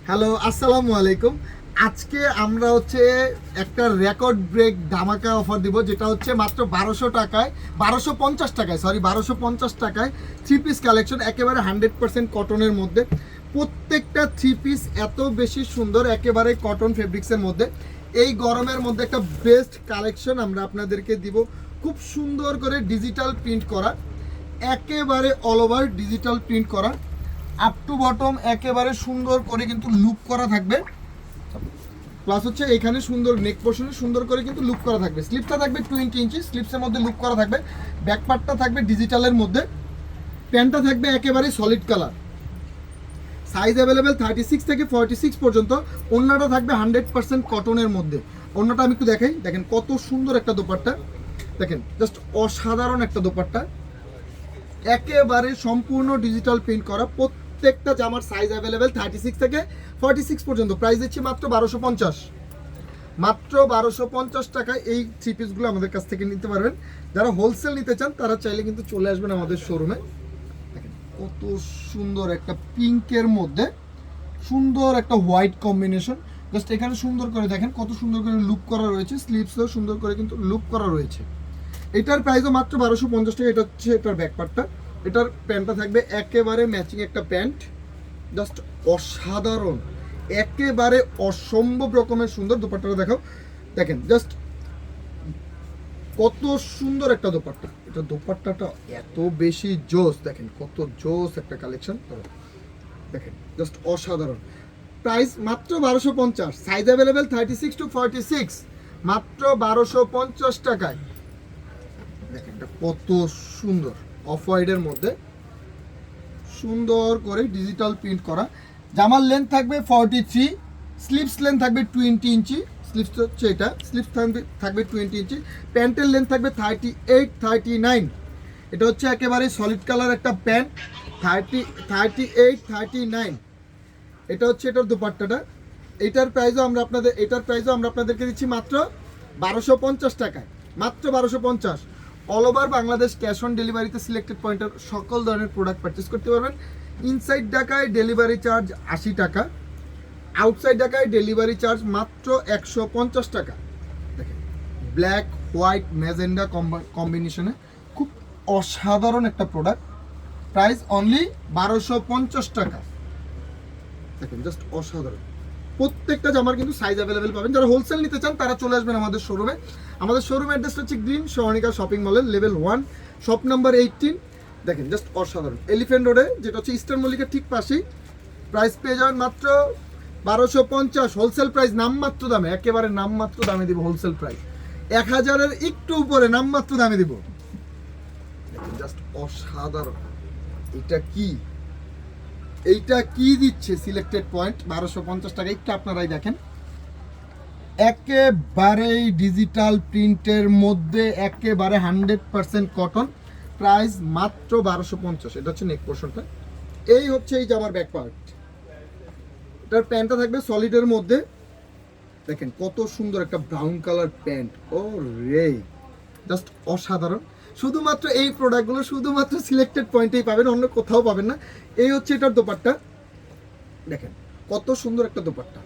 Hello, আসসালামু আলাইকুম। আজকে আমরা হচ্ছে একটা রেকর্ড ব্রেক ধামাকা অফার দিব, যেটা হচ্ছে মাত্র 1200 টাকায়, 1250 টাকায় থ্রি পিস কালেকশন, একেবারে 100% কটনের মধ্যে। প্রত্যেকটা থ্রি পিস এত বেশি সুন্দর, একেবারে কটন ফেব্রিক্সের মধ্যে। এই গরমের মধ্যে একটা বেস্ট কালেকশন আমরা আপনাদেরকে দিব, খুব সুন্দর করে ডিজিটাল প্রিন্ট করা, একেবারে অল ওভার ডিজিটাল প্রিন্ট করা, আপ টু বটম একেবারে সুন্দর করে কিন্তু লুক করা থাকবে। প্লাস হচ্ছে এখানে সুন্দর নেক পোর্শনে সুন্দর করে কিন্তু লুক করা থাকবে। স্লিপটা থাকবে 20 ইঞ্চি, স্লিপসের মধ্যে লুক করা থাকবে। ব্যাক পার্টটা থাকবে ডিজিটালের মধ্যে। প্যান্টটা থাকবে একেবারে সলিড কালার। সাইজ অ্যাভেলেবেল 36 থেকে 46 পর্যন্ত। ওড়নাটা থাকবে 100% কটনের মধ্যে। ওড়নাটা আমি একটু দেখাই, দেখেন কত সুন্দর একটা দোপাট্টা, দেখেন জাস্ট অসাধারণ একটা দোপাট্টা, একেবারে সম্পূর্ণ ডিজিটাল প্রিন্ট করা। প্রত্যেকটা জামার সাইজ অ্যাভেলেবেল 36 থেকে 46 পর্যন্ত। প্রাইস দিচ্ছি মাত্র 1250, মাত্র 1250 টাকায় এই থ্রি পিসগুলো আমাদের কাছ থেকে নিতে পারবেন। যারা হোলসেল নিতে চান তারা চাইলে কিন্তু চলে আসবেন আমাদের শোরুমে। দেখেন কত সুন্দর একটা পিঙ্কের মধ্যে সুন্দর একটা হোয়াইট কম্বিনেশন। জাস্ট এখানে সুন্দর করে দেখেন কত সুন্দর করে লুক করা রয়েছে, স্লিভসও সুন্দর করে কিন্তু লুক করা রয়েছে। এটার প্রাইসও মাত্র 1250 টাকা। এটা হচ্ছে এটার ব্যাকপার্টটা। এটার প্যান্টটা থাকবে একেবারে ম্যাচিং একটা প্যান্ট, জাস্ট অসাধারণ, একেবারে অসম্ভব রকমের সুন্দর। দোপাট্টাটা দেখাও, দেখেন জাস্ট কত সুন্দর একটা দোপাট্টা। এটা দোপাট্টাটা এত বেশি জোস, দেখেন কত জোস একটা কালেকশন, দেখেন জাস্ট অসাধারণ। প্রাইস মাত্র 1250, সাইজ অ্যাভেলেবেল 36 to 46, মাত্র 1250 টাকায়। দেখেন এটা কত সুন্দর, অফ হোয়াইটের মধ্যে সুন্দর করে ডিজিটাল প্রিন্ট করা। জামার লেন্থ থাকবে 43, স্লিভস লেন্থ থাকবে 20 ইঞ্চি, স্লিভস হচ্ছে এটা, স্লিভস থাকবে 20 ইঞ্চি। প্যান্টের লেন্থ থাকবে 38, 39। এটা হচ্ছে একেবারে সলিড কালার একটা প্যান্ট, 38, 39। এটা হচ্ছে এটার দোপাট্টাটা। এটার প্রাইসও আমরা আপনাদেরকে দিচ্ছি মাত্র 1250 টাকায়, মাত্র 1250। All over Bangladesh cash on ডেলিভারিতে সিলেক্টেড পয়েন্টের সকল ধরনের প্রোডাক্ট পারচেস করতে পারবেন। ইনসাইড ঢাকায় ডেলিভারি চার্জ 80 টাকা, আউটসাইড ঢাকায় ডেলিভারি চার্জ মাত্র 150 টাকা। দেখেন ব্ল্যাক হোয়াইট ম্যাজেন্ডা কম্বিনেশনে খুব অসাধারণ একটা প্রোডাক্ট। প্রাইস অনলি 1250 টাকা। দেখেন জাস্ট অসাধারণ। প্রত্যেকটা জামার কিন্তু সাইজ অ্যাভেলেবেল পাবেন। যারা হোলসেল নিতে চান তারা চলে আসবেন আমাদের শোরুমে। আমাদের শোরুম অ্যাড্রেসটা হচ্ছে গ্রিন সরণিকা শপিং মলের লেভেল 1, শপ নাম্বার 18। দেখেন জাস্ট অসাধারণ। এলিফ্যান্ট রোডে, যেটা হচ্ছে ইস্টার্ন মল্লিকের ঠিক পাশেই। প্রাইস পেয়ে যাবেন মাত্র 1250। হোলসেল প্রাইস নামমাত্র দামে, একেবারে নামমাত্র দামে দিব। হোলসেল প্রাইস 1000-এর একটু উপরে নামমাত্র দামে দিব। দেখেন জাস্ট অসাধারণ। এইটা কি দিচ্ছে সিলেক্টেড পয়েন্ট 1250 টাকা, একটু আপনারাই দেখেন। একেবারেই ডিজিটাল প্রিন্টের মধ্যে, একেবারে 100% কটন। প্রাইস মাত্র 1250। এটা হচ্ছে নেক পোর্শনটা, এই হচ্ছে এই জামার ব্যাক পার্ট। এটার প্যান্টটা থাকবে সলিডের মধ্যে। দেখেন কত সুন্দর একটা ব্রাউন কালার প্যান্ট, ও রে জাস্ট অসাধারণ। শুধুমাত্র এই প্রোডাক্টগুলো শুধুমাত্র সিলেক্টেড পয়েন্টেই পাবেন, অন্য কোথাও পাবেন না। এই হচ্ছে এটার দোপাট্টা, দেখেন কত সুন্দর একটা দোপাট্টা,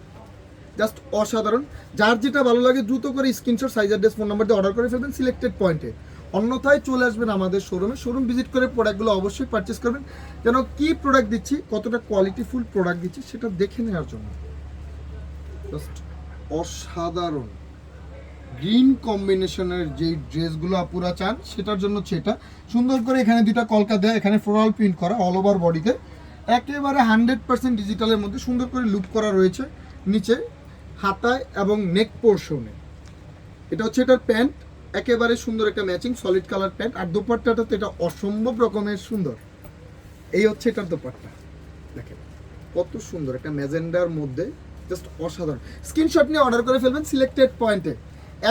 জাস্ট অসাধারণ। যার যেটা ভালো লাগে দ্রুত করে screenshot, size, address, phone number দিয়ে অর্ডার করে ফেলবেন সিলেক্টেড পয়েন্টে। অন্যথায় চলে আসবেন আমাদের শোরুমে। শোরুম ভিজিট করে প্রোডাক্টগুলো অবশ্যই পারচেস করবেন, যেন কি প্রোডাক্ট দিচ্ছি, কতটা কোয়ালিটিফুল প্রোডাক্ট দিচ্ছি সেটা দেখে নেওয়ার জন্য। জাস্ট অসাধারণ গ্রিন কম্বিনেশনের যেই ড্রেসগুলো আপুরা চান সেটার জন্য সেটা সুন্দর করে এখানে দুটা কলকা দেয়, এখানে ফ্লোরাল প্রিন্ট করা অল ওভার বডিতে, একেবারে 100% ডিজিটালের মধ্যে সুন্দর করে লুক করা রয়েছে নিচে হাতায় এবং নেক পোর্শনে। এটা হচ্ছে এটার প্যান্ট, একেবারে সুন্দর একটা ম্যাচিং সলিড কালার প্যান্ট। আর দোপাট্টাটা তো এটা অসম্ভব রকমের সুন্দর। এই হচ্ছে এটার দোপাট্টা, দেখেন কত সুন্দর একটা ম্যাজেন্ডার মধ্যে, জাস্ট অসাধারণ। স্ক্রিনশট নিয়ে অর্ডার করে ফেলবেন সিলেক্টেড পয়েন্টে।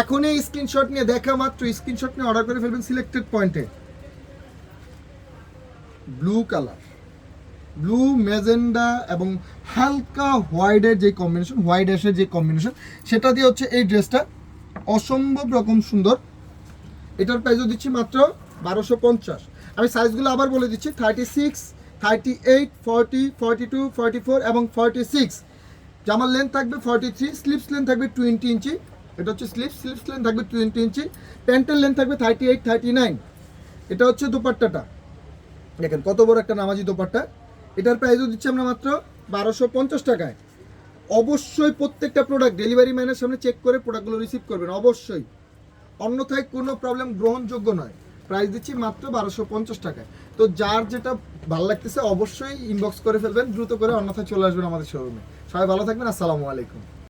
এখন এই স্ক্রিনশট নিয়ে দেখা মাত্র স্ক্রিনশট নিয়ে অর্ডার করে ফেলবেন সিলেক্টেড পয়েন্টে। ব্লু কালার, ব্লু ম্যাজেন্ডা এবং হালকা হোয়াইটের যে কম্বিনেশন, হোয়াইট অ্যাশের যে কম্বিনেশন, সেটা দিয়ে হচ্ছে এই ড্রেসটা অসম্ভব রকম সুন্দর। এটার প্রাইসও দিচ্ছি মাত্র 1250। আমি সাইজগুলো আবার বলে দিচ্ছি, 36, 38, 40, 42, 44 এবং 46। জামার লেন্থ থাকবে 43, স্লিপস লেন্থ থাকবে 20 ইঞ্চি। এটা হচ্ছে স্লিপস লেন্থ থাকবে 20 ইঞ্চি। প্যান্টের লেন্থ থাকবে 38, 39। এটা হচ্ছে দোপাট্টাটা, দেখেন কত বড় একটা নামাজি দোপাট্টা। এটার প্রাইসও দিচ্ছি আমরা মাত্র 1250 টাকায়। অবশ্যই প্রত্যেকটা প্রোডাক্ট ডেলিভারি ম্যানের সামনে চেক করে প্রোডাক্টগুলো রিসিভ করবেন অবশ্যই, অন্যথায় কোনো প্রবলেম গ্রহণযোগ্য নয়। প্রাইস দিচ্ছি মাত্র 1250 টাকায়। তো যার যেটা ভালো লাগতেছে অবশ্যই ইনবক্স করে ফেলবেন দ্রুত করে, অন্যথায় চলে আসবেন আমাদের শোরুমে। সবাই ভালো থাকবেন, আসসালামু আলাইকুম।